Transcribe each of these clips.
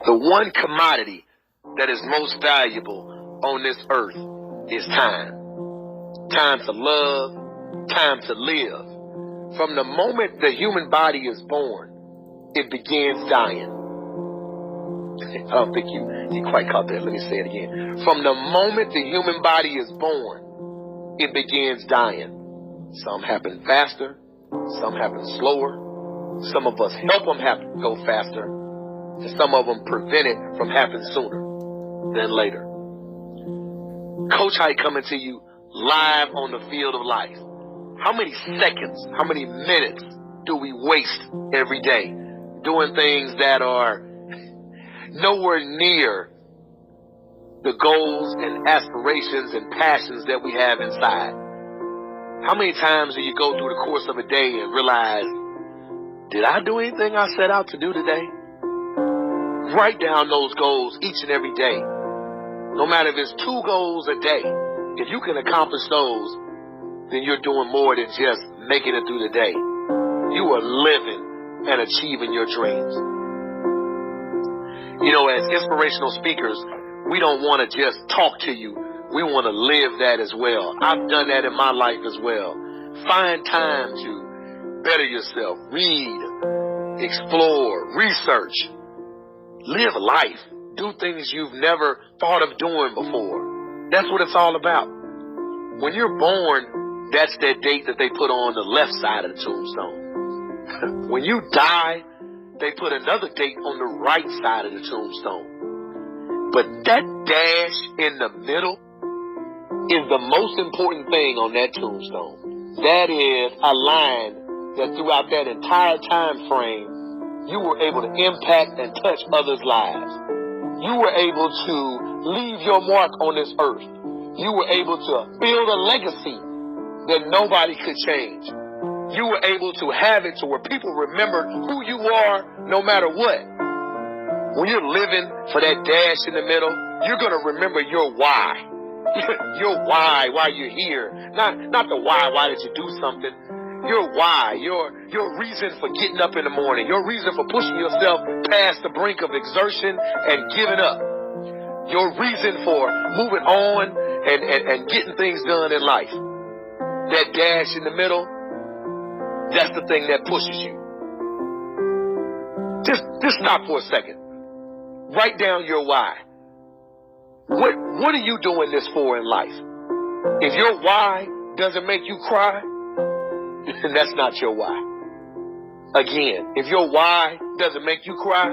The one commodity that is most valuable on this earth is time. Time to love, time to live. From the moment the human body is born, it begins dying. I don't think you quite caught that. Let me say it again. From the moment the human body is born, it begins dying. Some happen faster, some happen slower. Some of us help them go faster, and some of them prevent it from happening sooner than later. Coach Hype coming to you live on the field of life. How many seconds, how many minutes do we waste every day doing things that are nowhere near the goals and aspirations and passions that we have inside? How many times do you go through the course of a day and realize, did I do anything I set out to do today? Write down those goals each and every day. No matter if it's 2 goals a day, if you can accomplish those, then you're doing more than just making it through the day. You are living and achieving your dreams. You know, as inspirational speakers, we don't want to just talk to you. We want to live that as well. I've done that in my life as well. Find time to better yourself. Read, explore, research. Live life. Do things you've never thought of doing before. That's what it's all about. When you're born, that's that date that they put on the left side of the tombstone. When you die, they put another date on the right side of the tombstone. But that dash in the middle is the most important thing on that tombstone. That is a line that throughout that entire time frame, you were able to impact and touch others' lives. You were able to leave your mark on this earth. You were able to build a legacy that nobody could change. You were able to have it to where people remember who you are no matter what. When you're living for that dash in the middle, you're going to remember your why. Your why you're here. Not the why did you do something. Your why, your reason for getting up in the morning, your reason for pushing yourself past the brink of exertion and giving up. Your reason for moving on and getting things done in life. That dash in the middle, that's the thing that pushes you. Just stop for a second. Write down your why. What are you doing this for in life? If your why doesn't make you cry, then that's not your why. Again, if your why doesn't make you cry,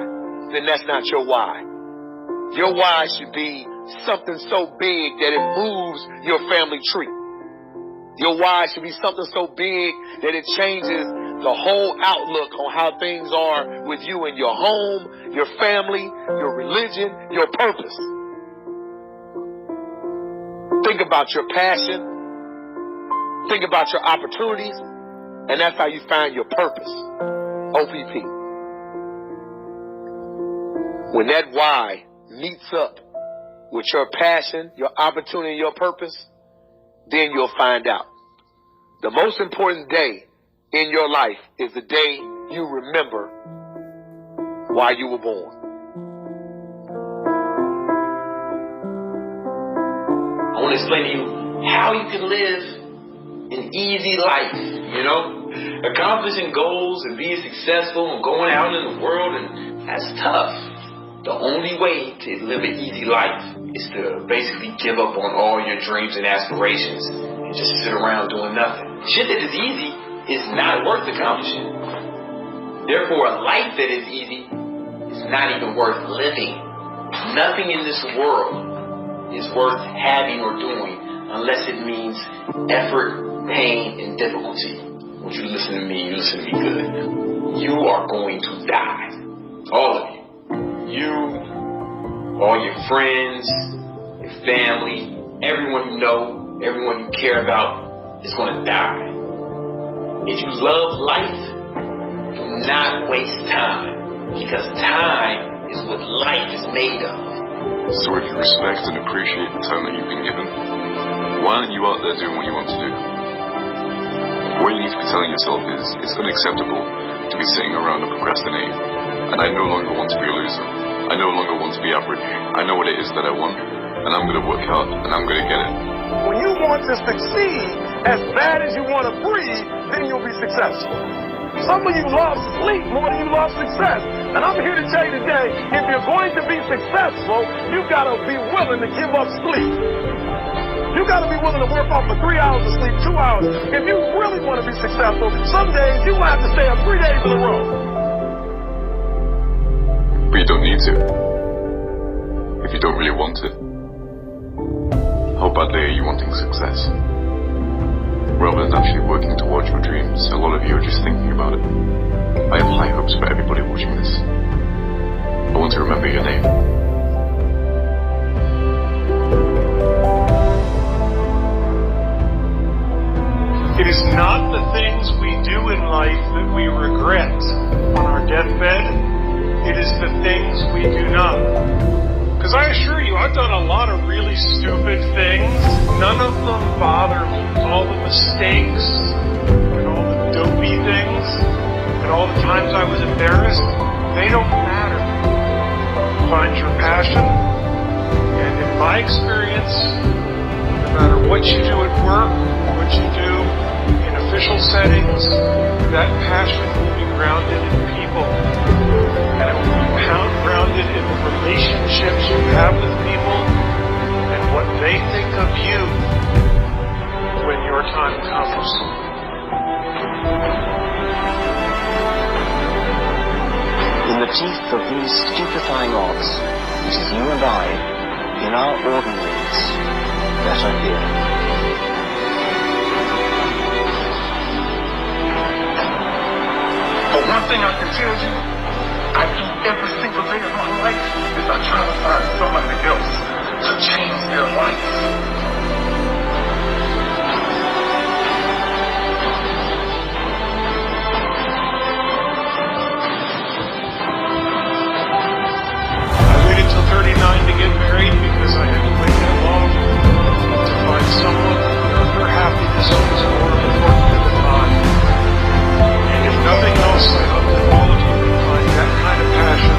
then that's not your why. Your why should be something so big that it moves your family tree. Your why should be something so big that it changes the whole outlook on how things are with you in your home, your family, your religion, your purpose. Think about your passion. Think about your opportunities. And that's how you find your purpose. OPP. When that why meets up with your passion, your opportunity, your purpose, then you'll find out. The most important day in your life is the day you remember why you were born. I want to explain to you how you can live an easy life, you know? Accomplishing goals and being successful and going out in the world, and that's tough. The only way to live an easy life is to basically give up on all your dreams and aspirations and just sit around doing nothing. Shit that is easy is not worth accomplishing. Therefore, a life that is easy is not even worth living. Nothing in this world is worth having or doing unless it means effort, pain, and difficulty. When you listen to me, you listen to me good. You are going to die. All of you. You, all your friends, your family, everyone you know, everyone you care about is going to die. If you love life, do not waste time, because time is what life is made of. So if you respect and appreciate the time that you've been given, why aren't you out there doing what you want to do? What you need to be telling yourself is, it's unacceptable to be sitting around and procrastinating, and I no longer want to be a loser. I no longer average. I know what it is that I want, and I'm going to work hard, and I'm going to get it. When you want to succeed as bad as you want to breathe, then you'll be successful. Some of you love sleep more than you love success. And I'm here to tell you today, if you're going to be successful, you've got to be willing to give up sleep. You got to be willing to work off for 3 hours of sleep, 2 hours. If you really want to be successful, some days you will have to stay up 3 days in a row. But you don't need to. If you don't really want it. How badly are you wanting success? Rather than actually working towards your dreams, a lot of you are just thinking about it. I have high hopes for everybody watching this. I want to remember your name. It is not the things we do in life that we regret on our deathbed. It is the things we do not. Because I assure you, I've done a lot of really stupid things. None of them bother me. All the mistakes and all the dopey things and all the times I was embarrassed, they don't matter. Find your passion, and in my experience, no matter what you do at work, what you do in official settings, that passion will be grounded in people. And it will be grounded in the relationships you have with people and what they think of you when your time comes. In the teeth of these stupefying odds, it is you and I, in our ordinaries, that are here. But one thing I can tell you, I do every single day of my life is I try to find somebody else to change their life. I waited till 39 to get married because I had to wait that long to find someone their happiness was more important at the time. And if nothing else, I hope that all of you can find that kind of passion,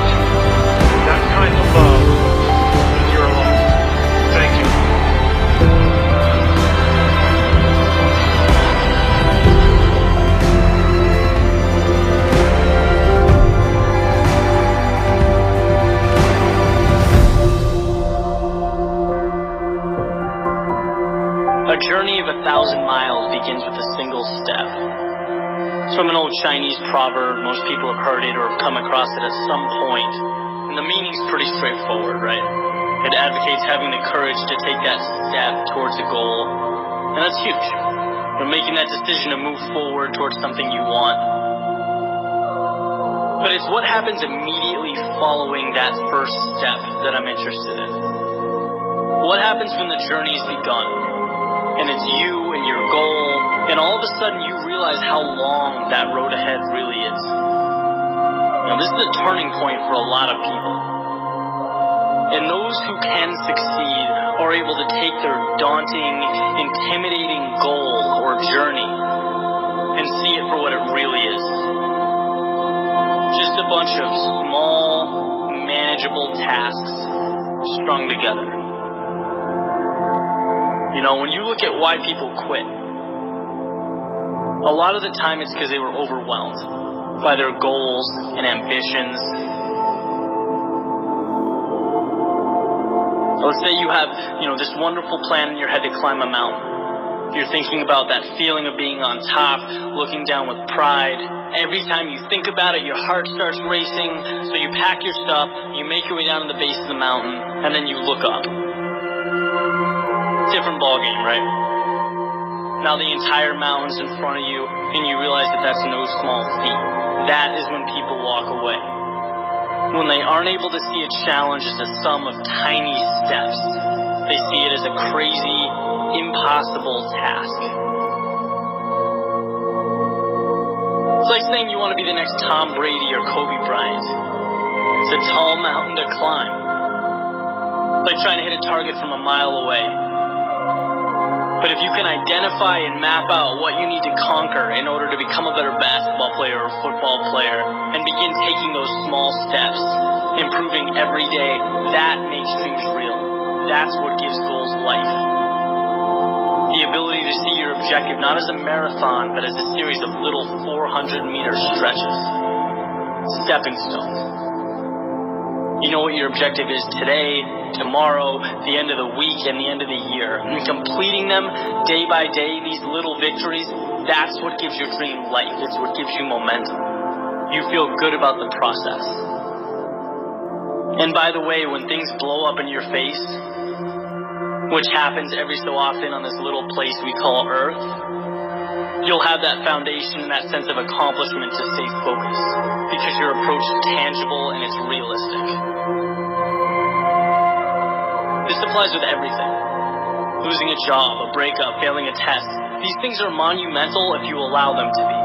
that kind of love in your life. Thank you. A journey of 1,000 miles begins with a single step. It's from an old Chinese proverb. Most people have heard it or have come across it at some point. And the meaning's pretty straightforward, right? It advocates having the courage to take that step towards a goal. And that's huge. You're making that decision to move forward towards something you want. But it's what happens immediately following that first step that I'm interested in. What happens when the journey's begun? And it's you and your goal, and all of a sudden you realize how long that road ahead really is. Now, this is a turning point for a lot of people. And those who can succeed are able to take their daunting, intimidating goal or journey and see it for what it really is. Just a bunch of small, manageable tasks strung together. You know, when you look at why people quit, a lot of the time it's because they were overwhelmed by their goals and ambitions. Let's say you have, this wonderful plan in your head to climb a mountain. You're thinking about that feeling of being on top, looking down with pride. Every time you think about it, your heart starts racing. So you pack your stuff, you make your way down to the base of the mountain, and then you look up. Different ballgame, right? Now the entire mountain's in front of you, and you realize that that's no small feat. That is when people walk away. When they aren't able to see a challenge as a sum of tiny steps, they see it as a crazy, impossible task. It's like saying you want to be the next Tom Brady or Kobe Bryant. It's a tall mountain to climb. It's like trying to hit a target from a mile away. But if you can identify and map out what you need to conquer in order to become a better basketball player or football player and begin taking those small steps, improving every day, that makes dreams real. That's what gives goals life. The ability to see your objective not as a marathon, but as a series of little 400-meter stretches. Stepping stones. You know what your objective is today, tomorrow, the end of the week, and the end of the year. And completing them day by day, these little victories, that's what gives your dream life. It's what gives you momentum. You feel good about the process. And by the way, when things blow up in your face, which happens every so often on this little place we call Earth, you'll have that foundation and that sense of accomplishment to stay focused, because your approach is tangible and it's realistic. This applies with everything. Losing a job, a breakup, failing a test. These things are monumental if you allow them to be.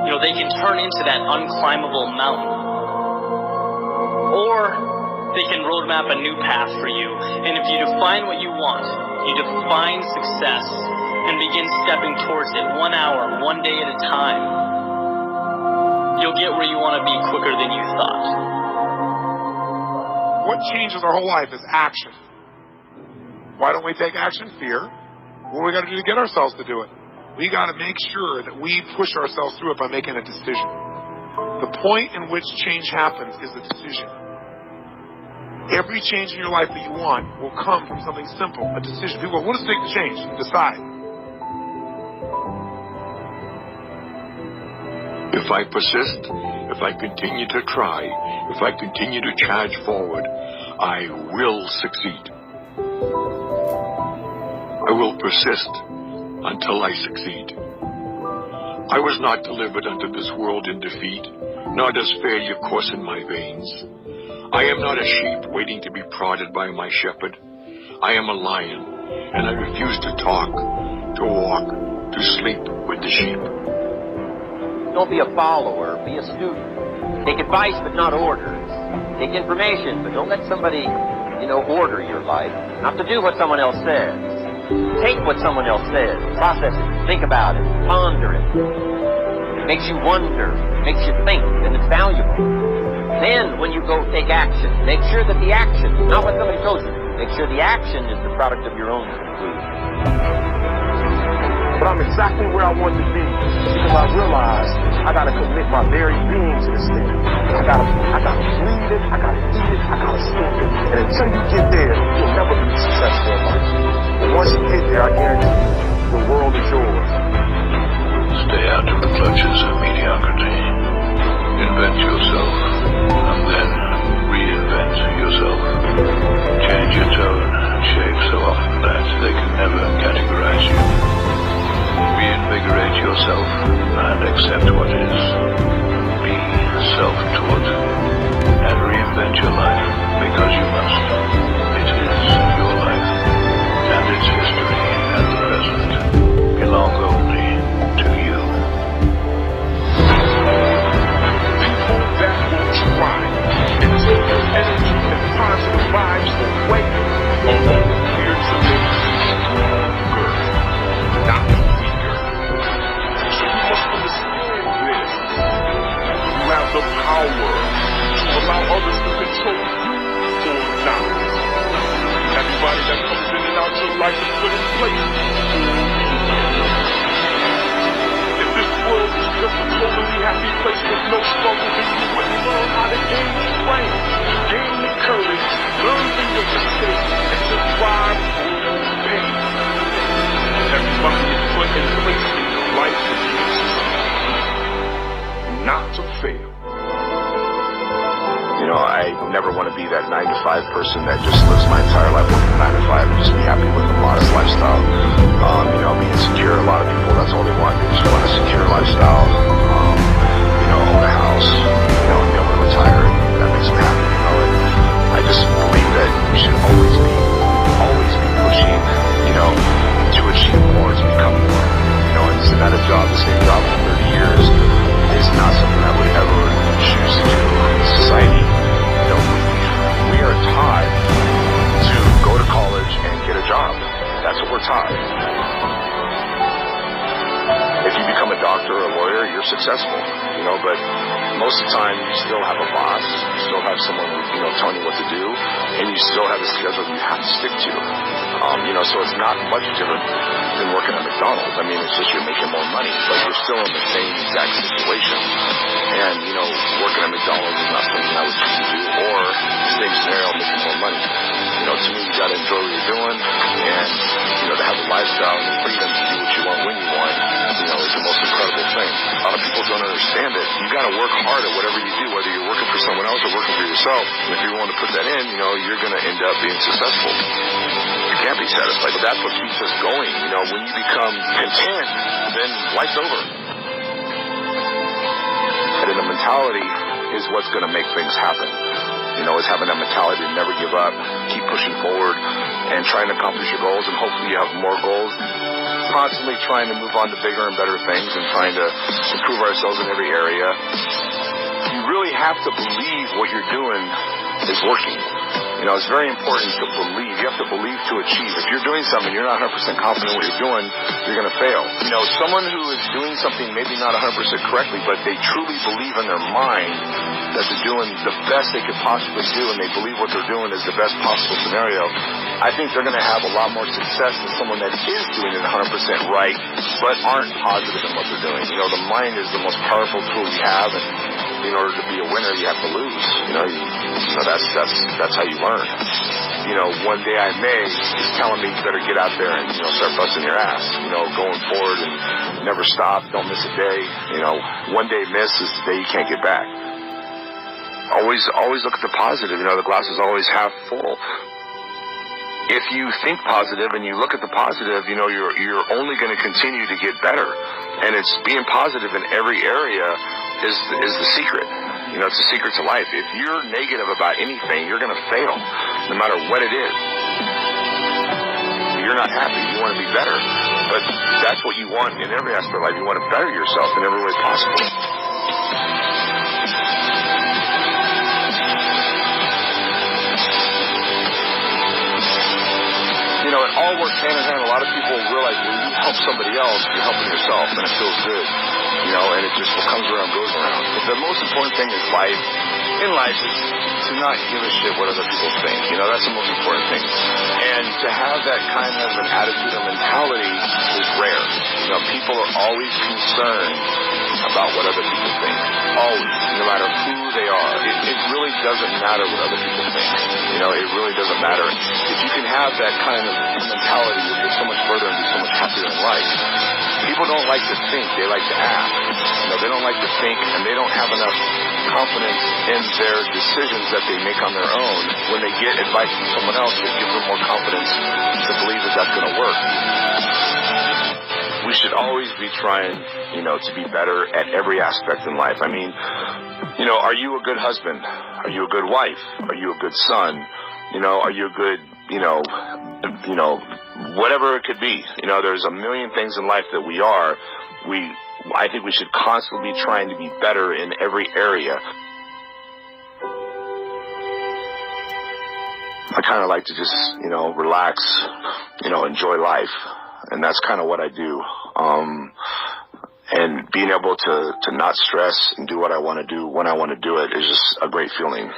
You know, they can turn into that unclimbable mountain. Or they can roadmap a new path for you. And if you define what you want, you define success, and begin stepping towards it 1 hour, 1 day at a time, you'll get where you want to be quicker than you thought. What changes our whole life is action. Why don't we take action? Fear. What do we got to do to get ourselves to do it? We got to make sure that we push ourselves through it by making a decision. The point in which change happens is the decision. Every change in your life that you want will come from something simple, a decision. People go, what does it take to change? Decide. If I persist, if I continue to try, if I continue to charge forward, I will succeed. I will persist until I succeed. I was not delivered unto this world in defeat, nor does failure course in my veins. I am not a sheep waiting to be prodded by my shepherd. I am a lion, and I refuse to talk, to walk, to sleep with the sheep. Don't be a follower, be a student. Take advice, but not orders. Take information, but don't let somebody, order your life. Not to do what someone else says. Take what someone else says, process it, think about it, ponder it. It makes you wonder, it makes you think, and it's valuable. Then, when you go take action, make sure that the action, not what somebody told you, make sure the action is the product of your own conclusion. But I'm exactly where I want to be because I realize I got to commit my very being to this thing. I got to breathe it, I got to eat it, I got to sleep it. And until you get there, you'll never be successful in life. But once you get there, I guarantee you, the world is yours. Stay out of the clutches of mediocrity. Invent yourself, and then reinvent yourself. Change your tone and shape so often that they can never categorize you. Reinvigorate yourself and accept what is. Be self-taught and reinvent your life because you must. It is your life, and its history and the present belong only to you. That will try and take your energy and positive vibes away from the fears of being stronger, not weaker. So you must understand this. You have the power to allow others to control you or not. Everybody that comes in and out your life is put in place for you. If this world was just a totally happy place with no struggle, then you wouldn't learn how to gain strength, gain the courage, learn from your mistakes, and survive through pain. Everybody is put in place in your life to succeed, not to fail. I never want to be that 9-to-5 person that just lives my entire life working 9 to 5 and just be happy with a modest lifestyle. Being secure, a lot of people, that's all they want. They just want a secure lifestyle. Own a house, and be able to retire, and that makes them happy, And I just believe that we should always be pushing, to achieve more, to become more. And sitting at a job, the same job for 30 years is not something I would ever choose to do in society. We are taught to go to college and get a job. That's what we're taught. If you become a doctor or a lawyer, you're successful, you know, but most of the time you still have a boss, you still have someone, you know, telling you what to do, and you still have a schedule you have to stick to. You know, so it's not much different than working at McDonald's. I mean, it's just you're making more money, but you're still in the same exact situation. And, you know, working at McDonald's is not something I would choose to do, or same scenario, making more money. You know, to me, you got to enjoy what you're doing, and, you know, to have a lifestyle and the freedom to do what you want when you want, you know, is the most incredible thing. A lot of people don't understand it. You got to work hard at whatever you do, whether you're working for someone else or working for yourself. And if you want to put that in, you know, you're going to end up being successful. You can't be satisfied, but that's what keeps us going. You know, when you become content, then life's over. And the mentality is what's going to make things happen. You know, it's having that mentality to never give up, keep pushing forward, and trying to accomplish your goals, and hopefully you have more goals. Constantly trying to move on to bigger and better things and trying to improve ourselves in every area. You really have to believe what you're doing is working. You know, it's very important to believe. You have to believe to achieve. If you're doing something, you're not 100% confident in what you're doing, you're going to fail. You know, someone who is doing something maybe not 100% correctly, but they truly believe in their mind that they're doing the best they could possibly do, and they believe what they're doing is the best possible scenario, I think they're going to have a lot more success than someone that is doing it 100% right, but aren't positive in what they're doing. You know, the mind is the most powerful tool we have, and in order to be a winner, you have to lose. You know, that's how you learn. You know, one day I may is telling me you better get out there and, you know, start busting your ass. You know, going forward and never stop, don't miss a day. You know, one day miss is the day you can't get back. Always look at the positive. You know, the glass is always half full. If you think positive and you look at the positive, you know, you're only going to continue to get better. And it's being positive in every area is the secret. You know, it's the secret to life. If you're negative about anything, you're going to fail, no matter what it is. You're not happy. You want to be better. But that's what you want in every aspect of life. You want to better yourself in every way possible. You know, it all works hand in hand. A lot of people realize when you help somebody else, you're helping yourself, and it feels good. You know, and it just what comes around goes around. But the most important thing is life. In life is to not give a shit what other people think. You know, that's the most important thing. And to have that kind of an attitude or mentality is rare. You know, people are always concerned about what other people think. Always, no matter who they are. It really doesn't matter what other people think. You know, it really doesn't matter. If you can have that kind of mentality, you'll get so much further and be so much happier in life. People don't like to think, they like to act. You know, they don't like to think, and they don't have enough confidence in their decisions that they make on their own. When they get advice from someone else, it gives them more confidence to believe that that's going to work. We should always be trying, you know, to be better at every aspect in life. I mean, you know, are you a good husband? Are you a good wife? Are you a good son? You know, are you a good, you know, whatever it could be. You know, there's a million things in life that we are. I think we should constantly be trying to be better in every area. I kind of like to just, you know, relax, you know, enjoy life. And that's kind of what I do. And being able to not stress and do what I want to do when I want to do it is just a great feeling.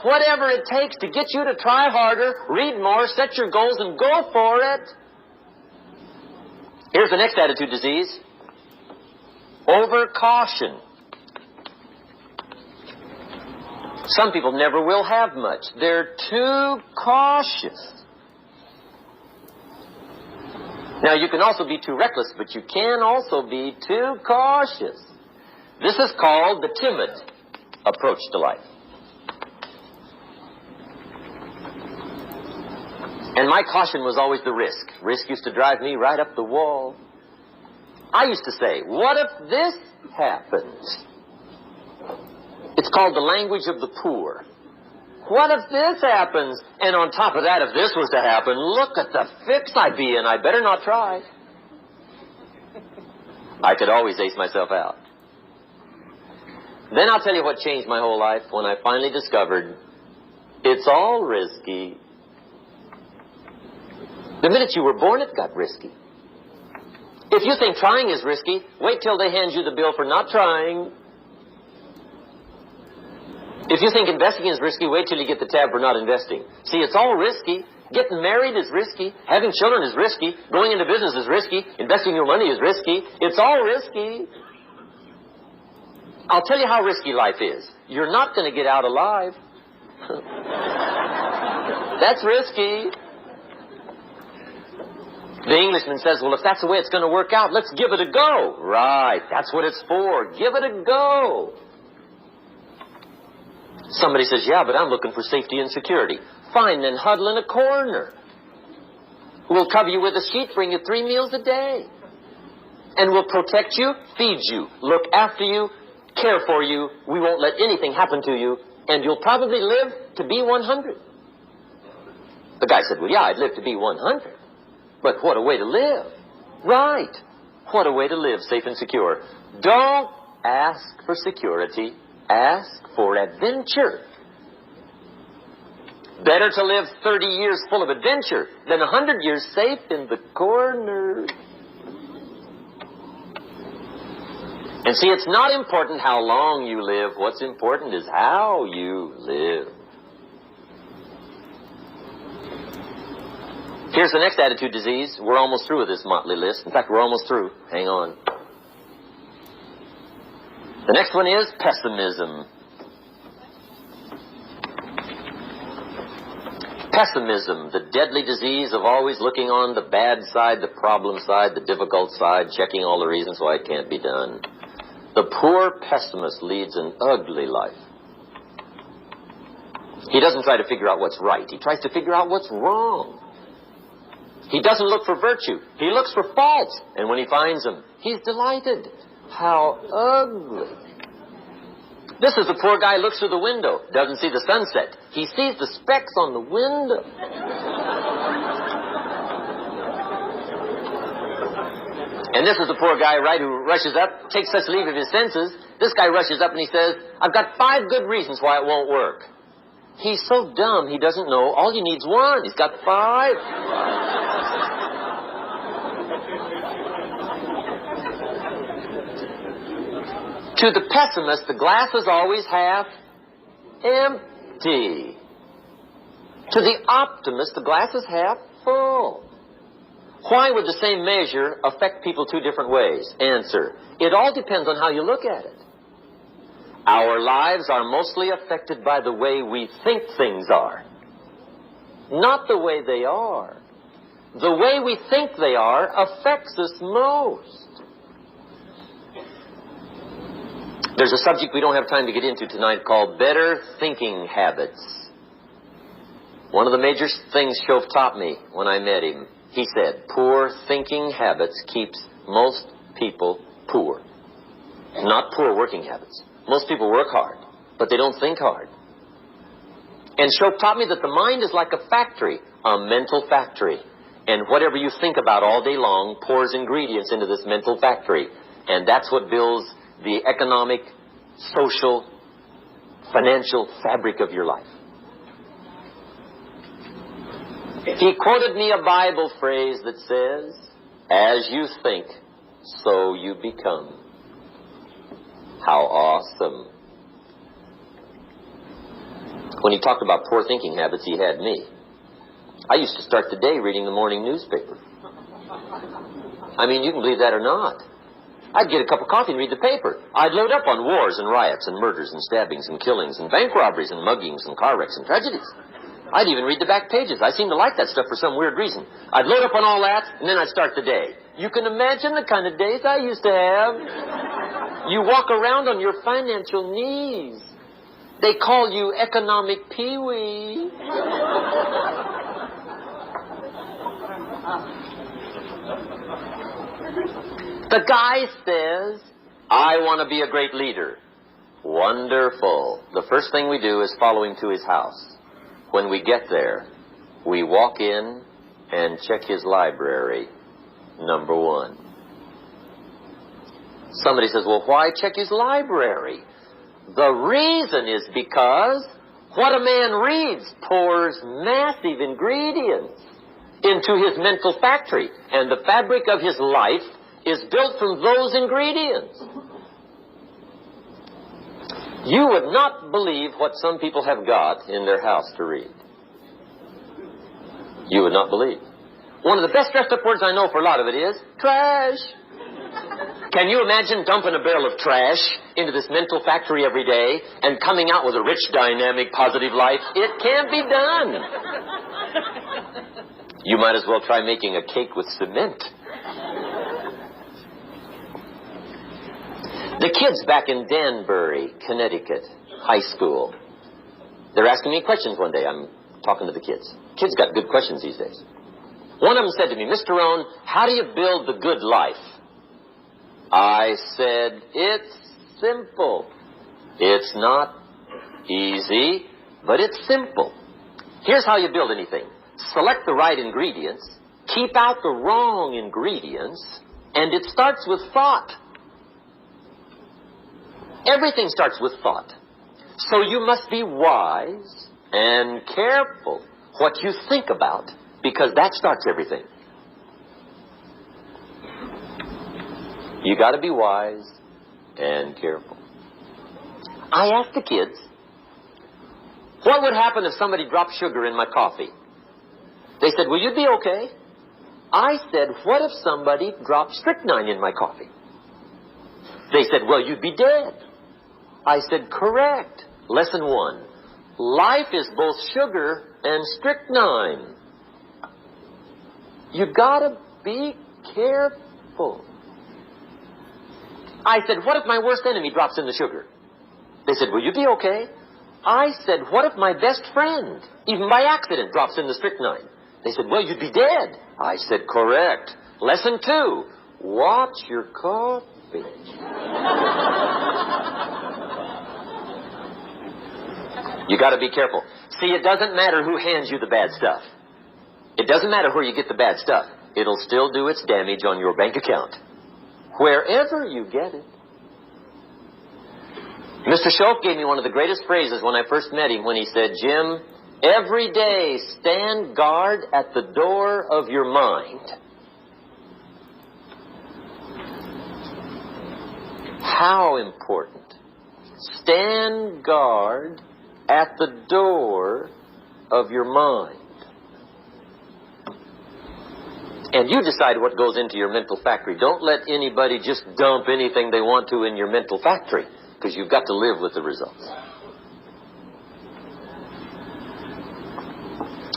Whatever it takes to get you to try harder, read more, set your goals, and go for it. Here's the next attitude disease. Overcaution. Some people never will have much. They're too cautious. Now, you can also be too reckless, but you can also be too cautious. This is called the timid approach to life. And my caution was always the risk. Risk used to drive me right up the wall. I used to say, what if this happens? It's called the language of the poor. What if this happens? And on top of that, if this was to happen, look at the fix I'd be in. I better not try. I could always ace myself out. Then I'll tell you what changed my whole life when I finally discovered it's all risky. The minute you were born, it got risky. If you think trying is risky, wait till they hand you the bill for not trying. If you think investing is risky, wait till you get the tab for not investing. See, it's all risky. Getting married is risky. Having children is risky. Going into business is risky. Investing your money is risky. It's all risky. I'll tell you how risky life is. You're not going to get out alive. That's risky. The Englishman says, well, if that's the way it's going to work out, let's give it a go. Right. That's what it's for. Give it a go. Somebody says, yeah, but I'm looking for safety and security. Fine, then huddle in a corner. We'll cover you with a sheet, bring you 3 meals a day. And we'll protect you, feed you, look after you, care for you. We won't let anything happen to you. And you'll probably live to be 100. The guy said, well, yeah, I'd live to be 100. But what a way to live. Right. What a way to live, safe and secure. Don't ask for security. Ask for adventure. Better to live 30 years full of adventure than 100 years safe in the corner. And see, it's not important how long you live. What's important is how you live. Here's the next attitude disease. We're almost through with this motley list. In fact, we're almost through. Hang on. The next one is pessimism. Pessimism, the deadly disease of always looking on the bad side, the problem side, the difficult side, checking all the reasons why it can't be done. The poor pessimist leads an ugly life. He doesn't try to figure out what's right. He tries to figure out what's wrong. He doesn't look for virtue. He looks for faults. And when he finds them, he's delighted. How ugly. This is the poor guy who looks through the window, doesn't see the sunset. He sees the specks on the window. And this is the poor guy, right, who rushes up, takes such leave of his senses. This guy rushes up and he says, I've got 5 good reasons why it won't work. He's so dumb he doesn't know. All he needs 1. He's got 5. To the pessimist, the glass is always half empty. To the optimist, the glass is half full. Why would the same measure affect people 2 different ways? Answer, it all depends on how you look at it. Our lives are mostly affected by the way we think things are, not the way they are. The way we think they are affects us most. There's a subject we don't have time to get into tonight called better thinking habits. One of the major things Shoaff taught me when I met him, he said, poor thinking habits keeps most people poor. Not poor working habits. Most people work hard, but they don't think hard. And Shoaff taught me that the mind is like a factory, a mental factory. And whatever you think about all day long pours ingredients into this mental factory. And that's what builds the economic, social, financial fabric of your life. He quoted me a Bible phrase that says, as you think, so you become. How awesome. When he talked about poor thinking habits, he had me. I used to start the day reading the morning newspaper. I mean, you can believe that or not. I'd get a cup of coffee and read the paper. I'd load up on wars and riots and murders and stabbings and killings and bank robberies and muggings and car wrecks and tragedies. I'd even read the back pages. I seem to like that stuff for some weird reason. I'd load up on all that, and then I'd start the day. You can imagine the kind of days I used to have. You walk around on your financial knees. They call you economic peewee. The guy says, I want to be a great leader. Wonderful. The first thing we do is follow him to his house. When we get there, we walk in and check his library, number 1. Somebody says, well, why check his library? The reason is because what a man reads pours massive ingredients into his mental factory. And the fabric of his life is built from those ingredients. You would not believe what some people have got in their house to read. You would not believe. One of the best dressed up words I know for a lot of it is trash. Can you imagine dumping a barrel of trash into this mental factory every day and coming out with a rich, dynamic, positive life? It can't be done. You might as well try making a cake with cement. The kids back in Danbury, Connecticut, high school, they're asking me questions one day. I'm talking to the kids. Kids got good questions these days. One of them said to me, Mr. Rohn, how do you build the good life? I said, it's simple. It's not easy, but it's simple. Here's how you build anything. Select the right ingredients, keep out the wrong ingredients, and it starts with thought. Everything starts with thought. So you must be wise and careful what you think about, because that starts everything. You got to be wise and careful. I asked the kids, what would happen if somebody dropped sugar in my coffee? They said, well, you'd be okay. I said, what if somebody dropped strychnine in my coffee? They said, well, you'd be dead. I said, correct. Lesson 1. Life is both sugar and strychnine. You gotta be careful. I said, what if my worst enemy drops in the sugar? They said, will you be okay? I said, what if my best friend, even by accident, drops in the strychnine? They said, well, you'd be dead. I said, correct. Lesson 2, watch your coffee. You got to be careful. See, it doesn't matter who hands you the bad stuff. It doesn't matter where you get the bad stuff. It'll still do its damage on your bank account, wherever you get it. Mr. Schoaf gave me one of the greatest phrases when I first met him when he said, Jim, every day stand guard at the door of your mind. How important. Stand guard at the door of your mind. And you decide what goes into your mental factory. Don't let anybody just dump anything they want to in your mental factory, because you've got to live with the results.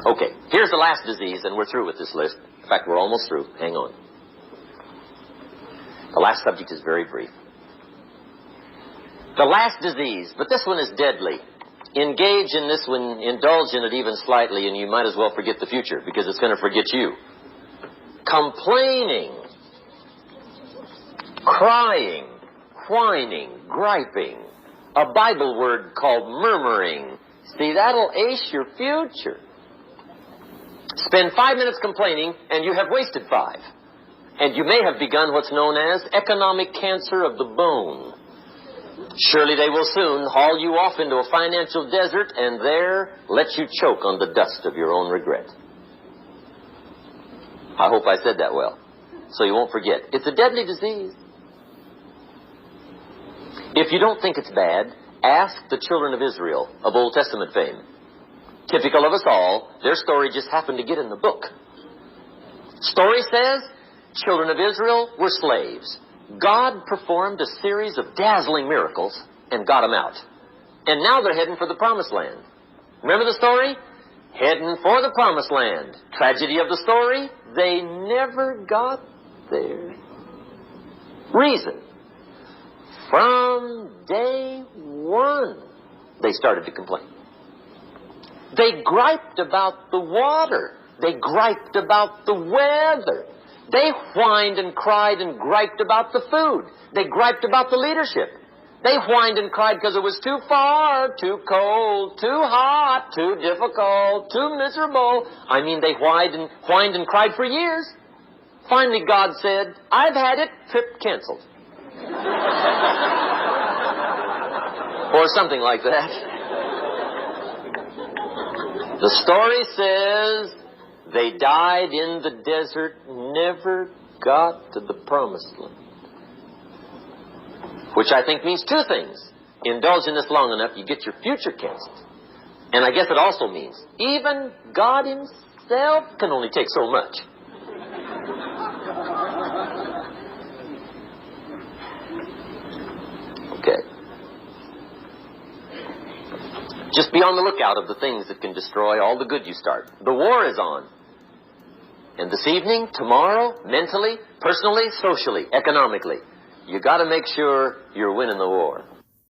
Okay, here's the last disease, and we're through with this list. In fact, we're almost through. Hang on. The last subject is very brief. The last disease, but this one is deadly. Engage in this one, indulge in it even slightly, and you might as well forget the future, because it's going to forget you. Complaining, crying, whining, griping, a Bible word called murmuring. See, that'll ace your future. Spend 5 minutes complaining, and you have wasted 5. And you may have begun what's known as economic cancer of the bone. Surely they will soon haul you off into a financial desert and there let you choke on the dust of your own regret. I hope I said that well, so you won't forget. It's a deadly disease. If you don't think it's bad, ask the children of Israel of Old Testament fame. Typical of us all, their story just happened to get in the book. Story says, children of Israel were slaves. God performed a series of dazzling miracles and got them out. And now they're heading for the promised land. Remember the story? Heading for the promised land. Tragedy of the story, they never got there. Reason. From day one, they started to complain. They griped about the water. They griped about the weather. They whined and cried and griped about the food. They griped about the leadership. They whined and cried because it was too far, too cold, too hot, too difficult, too miserable. I mean, they whined and cried for years. Finally, God said, I've had it, trip canceled. Or something like that. The story says they died in the desert, never got to the promised land. Which I think means two things. Indulge in this long enough, you get your future kissed. And I guess it also means even God himself can only take so much. Okay. Just be on the lookout of the things that can destroy all the good you start. The war is on. And this evening, tomorrow, mentally, personally, socially, economically, you got to make sure you're winning the war.